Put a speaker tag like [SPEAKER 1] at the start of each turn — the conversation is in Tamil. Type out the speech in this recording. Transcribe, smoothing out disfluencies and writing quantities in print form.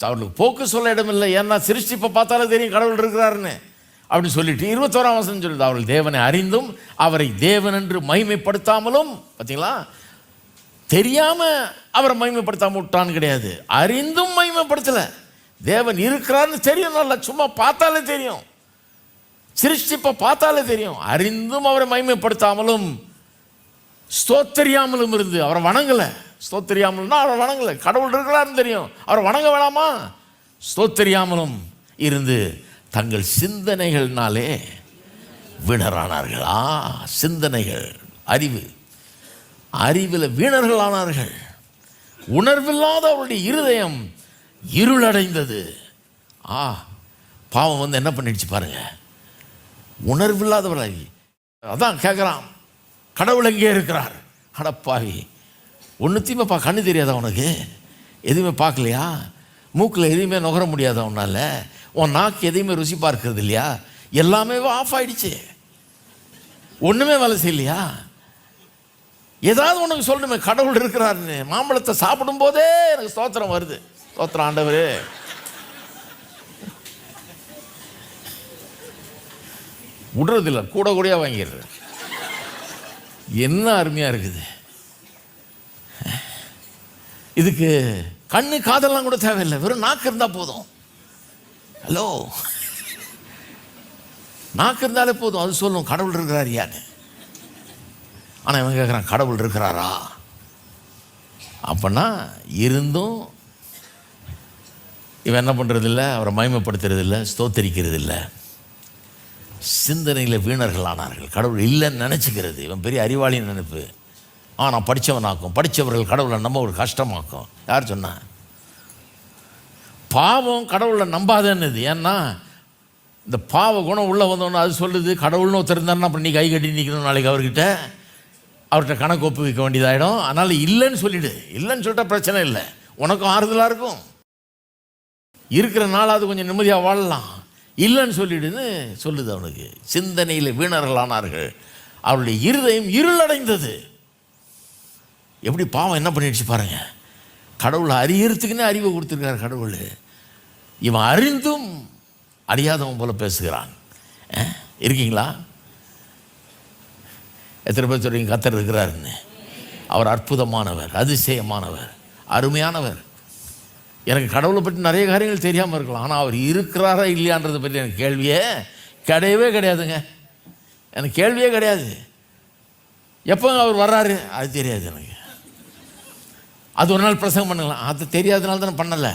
[SPEAKER 1] அவர்களுக்கு போக்கு சொல்ல இடமில்லை. ஏன்னா சிருஷ்டிப்பை பார்த்தாலே தெரியும் கடவுள் இருக்கிறாருன்னு அப்படின்னு சொல்லிட்டு 21ஆம் வசனம் சொல்லுது, அவர்கள் தேவனை அறிந்தும் அவரை தேவன் என்று மகிமைப்படுத்தாமலும். பார்த்தீங்களா, தெரியாமல் அவரை மகிமைப்படுத்தாமல் விட்டான்னு கிடையாது, அறிந்தும் மகிமைப்படுத்தலை. தேவன் இருக்கிறான்னு தெரியும், நல்லா சும்மா பார்த்தாலே தெரியும், சிருஷ்டிப்பை பார்த்தாலே தெரியும். அறிந்தும் அவரை மகிமைப்படுத்தாமலும் ஸ்தோத்தரியாமலும் இருந்து அவரை வணங்கலை. ஸ்தோத்தரியாமல்னா அவரை வணங்கலை. கடவுள் இருக்கிறாருன்னு தெரியும், அவரை வணங்க வேணாமா? ஸ்தோத்தரியாமலும் இருந்து தங்கள் சிந்தனைகள்னாலே வீணரானார்கள். சிந்தனைகள், அறிவில் வீணர்களானார்கள். உணர்வில்லாத அவருடைய இருதயம் இருளடைந்தது. பாவம் வந்து என்ன பண்ணிடுச்சு பாருங்க, உணர்வில்லாதவராகி. அதான் கேட்குறான், கடவுள் எங்கே இருக்கிறார்? அடப்பாவி, ஒன்றுத்தையுமே கண்ணு தெரியாதா உனக்கு? எதுவுமே பார்க்கலையா? மூக்கில் எதுவுமே நுகர முடியாதா உன்னால்? உன் நாக்கு எதையுமே ருசி பார்க்கறது இல்லையா? எல்லாமே ஆஃப் ஆகிடுச்சு, ஒன்றுமே வேலை செய்யலையா? ஏதாவது உனக்கு சொல்லணுமே கடவுள் இருக்கிறாருன்னு. மாம்பழத்தை சாப்பிடும் போதே எனக்கு ஸ்தோத்திரம் வருது. ஸ்தோத்திரம் ஆண்டவரே. விடுறதில்ல, கூட கூடயா வாங்கிடுற. என்ன அருமையாக இருக்குது. இதுக்கு கண்ணு காதெல்லாம் கூட தேவையில்லை, வெறும் நாக்கு இருந்தால் போதும். ஹலோ, நாக்கு இருந்தாலே போதும், அது சொல்லும் கடவுள் இருக்கிறார் யான்னு. ஆனால் இவன் கேட்குறான், கடவுள் இருக்கிறாரா? அப்போனா இருந்தும் இவன் என்ன பண்ணுறதில்ல, அவரை மகிமைப்படுத்துறதில்லை, ஸ்தோத்தரிக்கிறதில்ல. சிந்தனையில் வீணர்களானார்கள். கடவுள் இல்லைன்னு நினச்சிக்கிறது இவன் பெரிய அறிவாளின்னு நினைப்பு. ஆனால் படித்தவனாக்கும், படித்தவர்கள் கடவுளை நம்ப ஒரு கஷ்டமாக்கும். யார் சொன்னா? பாவம் கடவுளை நம்பாதன்னுது. ஏன்னா இந்த பாவ குணம் உள்ளே வந்தோன்னு அது சொல்லுது, கடவுள்னு ஒருத்தர் இருந்தாருன்னா அப்போ நீ கை கட்டி நிற்கணும், நாளைக்கு அவர்கிட்ட கணக்கு ஒப்பு வைக்க வேண்டியதாகிடும். அதனால் இல்லைன்னு சொல்லிவிடு. இல்லைன்னு சொல்லிட்டா பிரச்சனை இல்லை, உனக்கும் ஆறுதலாக இருக்கும், இருக்கிற நாளாவது கொஞ்சம் நிம்மதியாக வாழலாம். இல்லைன்னு சொல்லிடுன்னு சொல்லுது அவனுக்கு. சிந்தனையில் வீணர்களானார்கள், அவருடைய இருதயம் இருளடைந்தது. எப்படி பாவம் என்ன பண்ணிடுச்சு பாருங்க. கடவுளை அறியறதுக்குன்னே அறிவை கொடுத்துருக்காரு கடவுள். இவன் அறிந்தும் அறியாதவன் போல பேசுகிறான். இருக்கீங்களா? எத்தனை பேர் சொல்றீங்க கர்த்தர் இருக்கிறாருன்னு? அவர் அற்புதமானவர், அதிசயமானவர், அருமையானவர். எனக்கு கடவுளை பற்றி நிறைய காரியங்கள் தெரியாமல் இருக்கலாம், ஆனால் அவர் இருக்கிறாரா இல்லையான்றதை பற்றி எனக்கு கேள்வியே கிடையாதுங்க. எனக்கு கேள்வியே கிடையாது. எப்போ அவர் வர்றாரு அது தெரியாது எனக்கு. அது ஒரு நாள் பிரசங்கம் பண்ணலாம், அது தெரியாதனால தான் பண்ணலை.